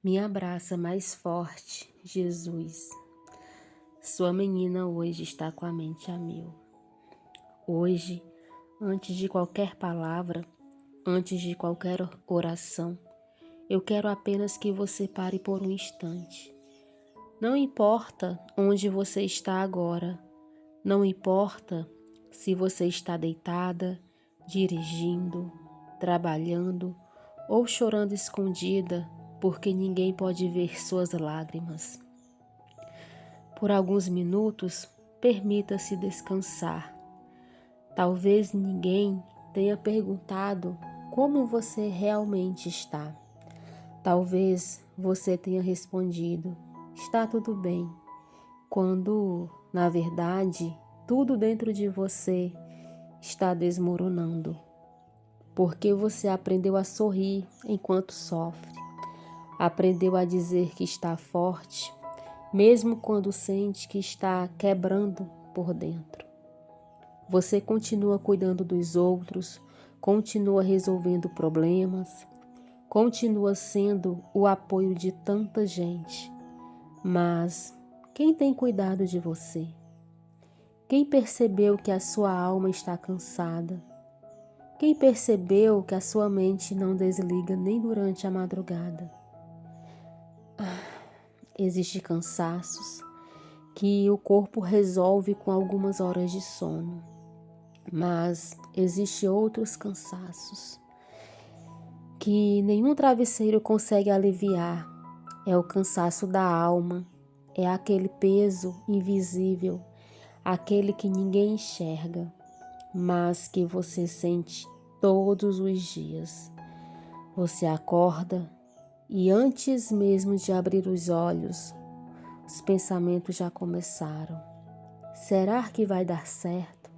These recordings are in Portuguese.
Me abraça mais forte, Jesus. Sua menina hoje está com a mente a mil. Hoje, antes de qualquer palavra, antes de qualquer oração, eu quero apenas que você pare por um instante. Não importa onde você está agora, não importa se você está deitada, dirigindo, trabalhando ou chorando escondida, porque ninguém pode ver suas lágrimas. Por alguns minutos, permita-se descansar. Talvez ninguém tenha perguntado como você realmente está. Talvez você tenha respondido, está tudo bem, quando, na verdade, tudo dentro de você está desmoronando. Porque você aprendeu a sorrir enquanto sofre. Aprendeu a dizer que está forte, mesmo quando sente que está quebrando por dentro. Você continua cuidando dos outros, continua resolvendo problemas, continua sendo o apoio de tanta gente. Mas quem tem cuidado de você? Quem percebeu que a sua alma está cansada? Quem percebeu que a sua mente não desliga nem durante a madrugada? Existem cansaços que o corpo resolve com algumas horas de sono, mas existem outros cansaços que nenhum travesseiro consegue aliviar. É o cansaço da alma, é aquele peso invisível, aquele que ninguém enxerga, mas que você sente todos os dias. Você acorda e antes mesmo de abrir os olhos, os pensamentos já começaram. Será que vai dar certo?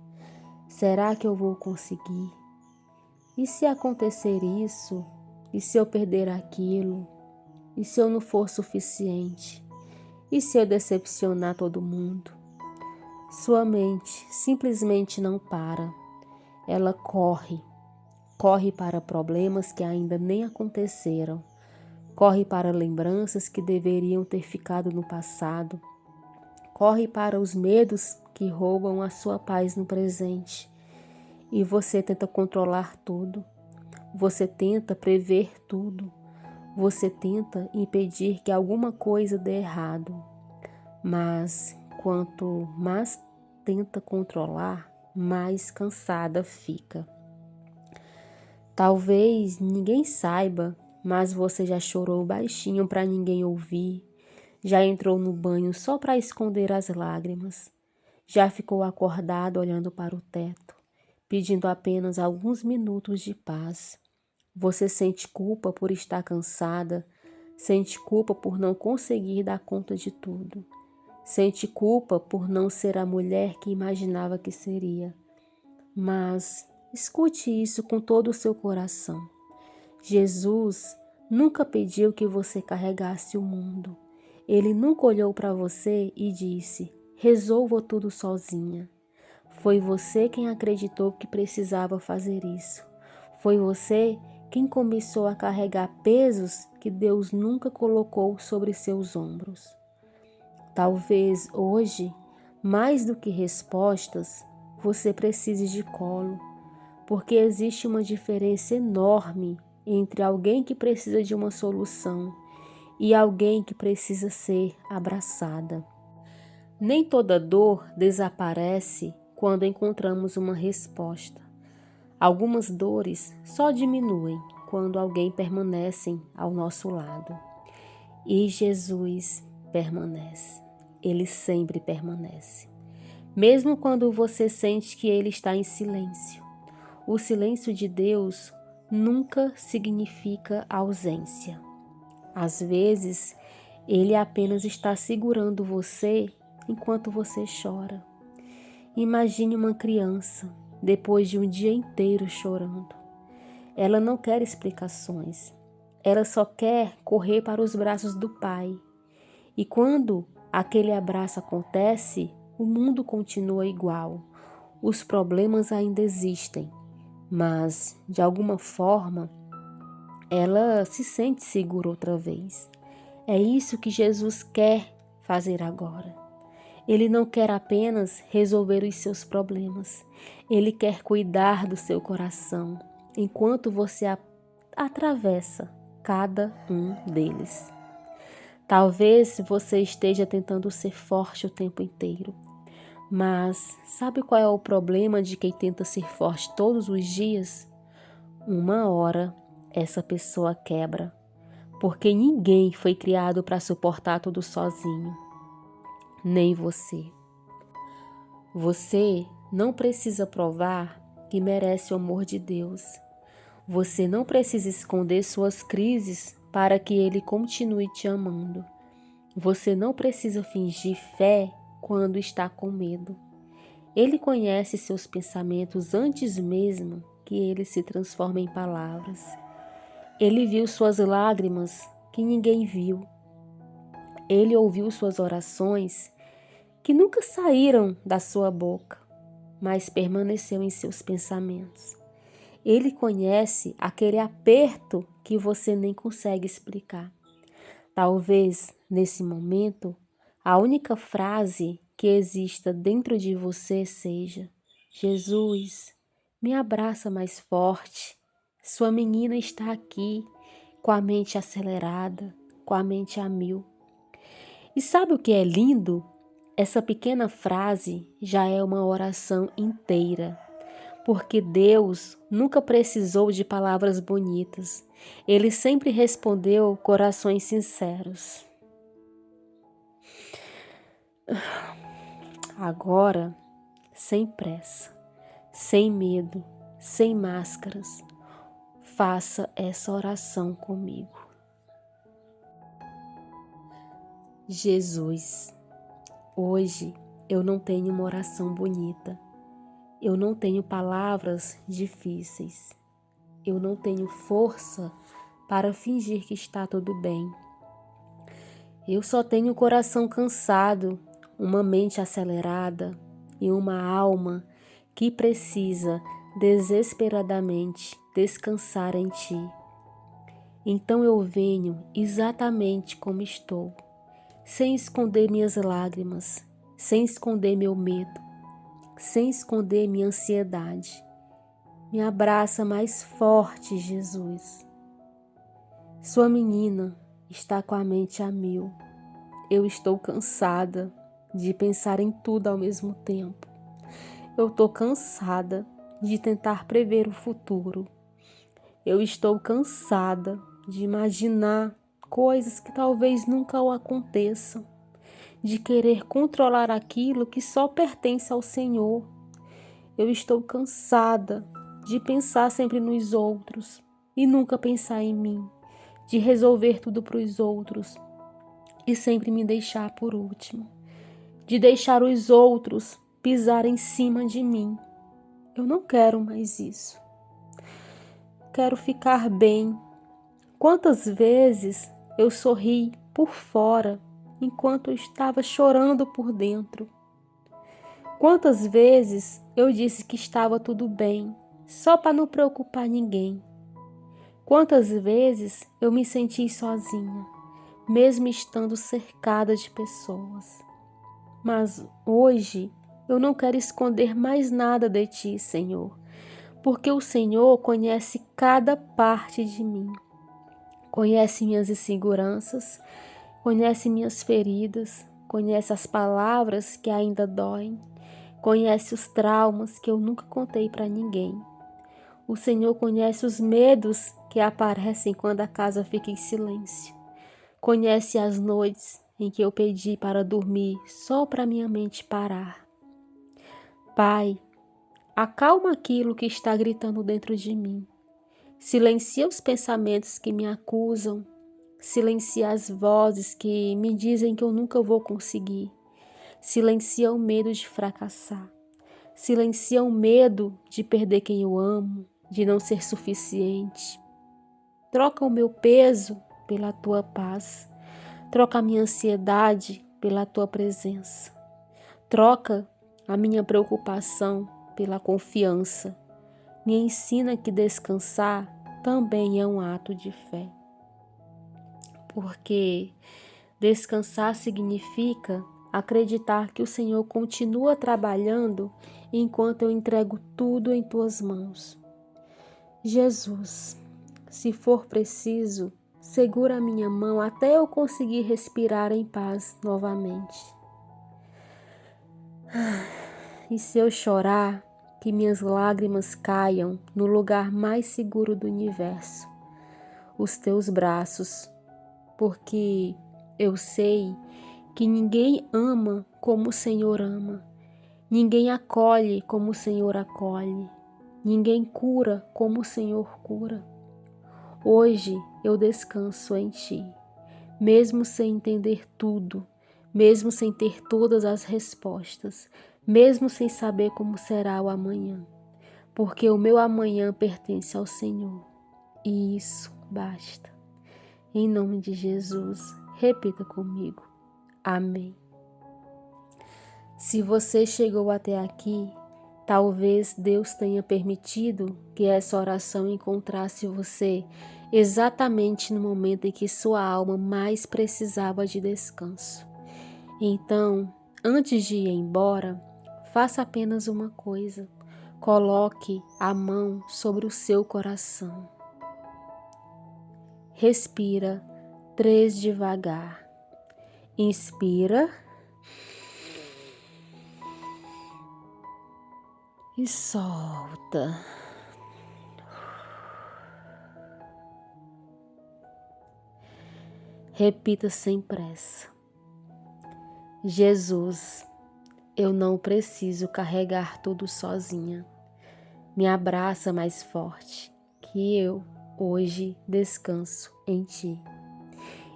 Será que eu vou conseguir? E se acontecer isso? E se eu perder aquilo? E se eu não for suficiente? E se eu decepcionar todo mundo? Sua mente simplesmente não para. Ela corre para problemas que ainda nem aconteceram. Corre para lembranças que deveriam ter ficado no passado. Corre para os medos que roubam a sua paz no presente. E você tenta controlar tudo. Você tenta prever tudo. Você tenta impedir que alguma coisa dê errado. Mas quanto mais tenta controlar, mais cansada fica. Talvez ninguém saiba, mas você já chorou baixinho para ninguém ouvir, já entrou no banho só para esconder as lágrimas, já ficou acordado olhando para o teto, pedindo apenas alguns minutos de paz. Você sente culpa por estar cansada, sente culpa por não conseguir dar conta de tudo, sente culpa por não ser a mulher que imaginava que seria. Mas escute isso com todo o seu coração. Jesus nunca pediu que você carregasse o mundo. Ele nunca olhou para você e disse, resolva tudo sozinha. Foi você quem acreditou que precisava fazer isso. Foi você quem começou a carregar pesos que Deus nunca colocou sobre seus ombros. Talvez hoje, mais do que respostas, você precise de colo, porque existe uma diferença enorme entre alguém que precisa de uma solução e alguém que precisa ser abraçada. Nem toda dor desaparece quando encontramos uma resposta. Algumas dores só diminuem quando alguém permanece ao nosso lado. E Jesus permanece. Ele sempre permanece. Mesmo quando você sente que ele está em silêncio. O silêncio de Deus nunca significa ausência. Às vezes, ele apenas está segurando você enquanto você chora. Imagine uma criança, depois de um dia inteiro chorando. Ela não quer explicações. Ela só quer correr para os braços do pai. E quando aquele abraço acontece, o mundo continua igual. Os problemas ainda existem, mas, de alguma forma, ela se sente segura outra vez. É isso que Jesus quer fazer agora. Ele não quer apenas resolver os seus problemas. Ele quer cuidar do seu coração enquanto você atravessa cada um deles. Talvez você esteja tentando ser forte o tempo inteiro. Mas sabe qual é o problema de quem tenta ser forte todos os dias? Uma hora essa pessoa quebra, porque ninguém foi criado para suportar tudo sozinho, nem você. Você não precisa provar que merece o amor de Deus. Você não precisa esconder suas crises para que Ele continue te amando. Você não precisa fingir fé quando está com medo. Ele conhece seus pensamentos antes mesmo que eles se transformem em palavras. Ele viu suas lágrimas que ninguém viu. Ele ouviu suas orações que nunca saíram da sua boca, mas permaneceu em seus pensamentos. Ele conhece aquele aperto que você nem consegue explicar. Talvez, nesse momento, a única frase que exista dentro de você seja: Jesus, me abraça mais forte. Sua menina está aqui, com a mente acelerada, com a mente a mil. E sabe o que é lindo? Essa pequena frase já é uma oração inteira, porque Deus nunca precisou de palavras bonitas. Ele sempre respondeu corações sinceros. Agora, sem pressa, sem medo, sem máscaras, faça essa oração comigo. Jesus, hoje eu não tenho uma oração bonita, eu não tenho palavras difíceis, eu não tenho força para fingir que está tudo bem. Eu só tenho o coração cansado, uma mente acelerada e uma alma que precisa desesperadamente descansar em Ti. Então eu venho exatamente como estou, sem esconder minhas lágrimas, sem esconder meu medo, sem esconder minha ansiedade. Me abraça mais forte, Jesus. Sua menina está com a mente a mil. Eu estou cansada de pensar em tudo ao mesmo tempo. Eu estou cansada de tentar prever o futuro. Eu estou cansada de imaginar coisas que talvez nunca aconteçam, de querer controlar aquilo que só pertence ao Senhor. Eu estou cansada de pensar sempre nos outros e nunca pensar em mim, de resolver tudo para os outros e sempre me deixar por último, de deixar os outros pisar em cima de mim. Eu não quero mais isso. Quero ficar bem. Quantas vezes eu sorri por fora enquanto eu estava chorando por dentro? Quantas vezes eu disse que estava tudo bem, só para não preocupar ninguém? Quantas vezes eu me senti sozinha, mesmo estando cercada de pessoas? Mas hoje eu não quero esconder mais nada de Ti, Senhor, porque o Senhor conhece cada parte de mim. Conhece minhas inseguranças, conhece minhas feridas, conhece as palavras que ainda doem, conhece os traumas que eu nunca contei para ninguém. O Senhor conhece os medos que aparecem quando a casa fica em silêncio. Conhece as noites em que eu pedi para dormir só para minha mente parar. Pai, acalma aquilo que está gritando dentro de mim. Silencia os pensamentos que me acusam. Silencia as vozes que me dizem que eu nunca vou conseguir. Silencia o medo de fracassar. Silencia o medo de perder quem eu amo, de não ser suficiente. Troca o meu peso pela Tua paz. Troca a minha ansiedade pela Tua presença. Troca a minha preocupação pela confiança. Me ensina que descansar também é um ato de fé. Porque Descansar significa acreditar que o Senhor continua trabalhando enquanto eu entrego tudo em tuas mãos. Jesus, se for preciso, segura a minha mão até eu conseguir respirar em paz novamente. E se eu chorar, que minhas lágrimas caiam no lugar mais seguro do universo, os teus braços, porque eu sei que ninguém ama como o Senhor ama, ninguém acolhe como o Senhor acolhe, ninguém cura como o Senhor cura. Hoje eu descanso em Ti, mesmo sem entender tudo, mesmo sem ter todas as respostas, mesmo sem saber como será o amanhã, porque o meu amanhã pertence ao Senhor, e isso basta. Em nome de Jesus, repita comigo. Amém. Se você chegou até aqui, talvez Deus tenha permitido que essa oração encontrasse você exatamente no momento em que sua alma mais precisava de descanso. Então, antes de ir embora, faça apenas uma coisa: coloque a mão sobre o seu coração. Respira 3 devagar. Inspira e solta. Repita sem pressa. Jesus, eu não preciso carregar tudo sozinha. Me abraça mais forte, que eu hoje descanso em Ti.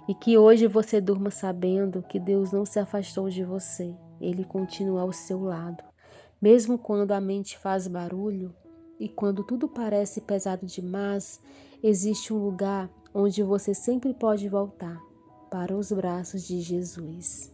E que hoje você durma sabendo que Deus não se afastou de você, Ele continua ao seu lado. Mesmo quando a mente faz barulho e quando tudo parece pesado demais, existe um lugar onde você sempre pode voltar, para os braços de Jesus.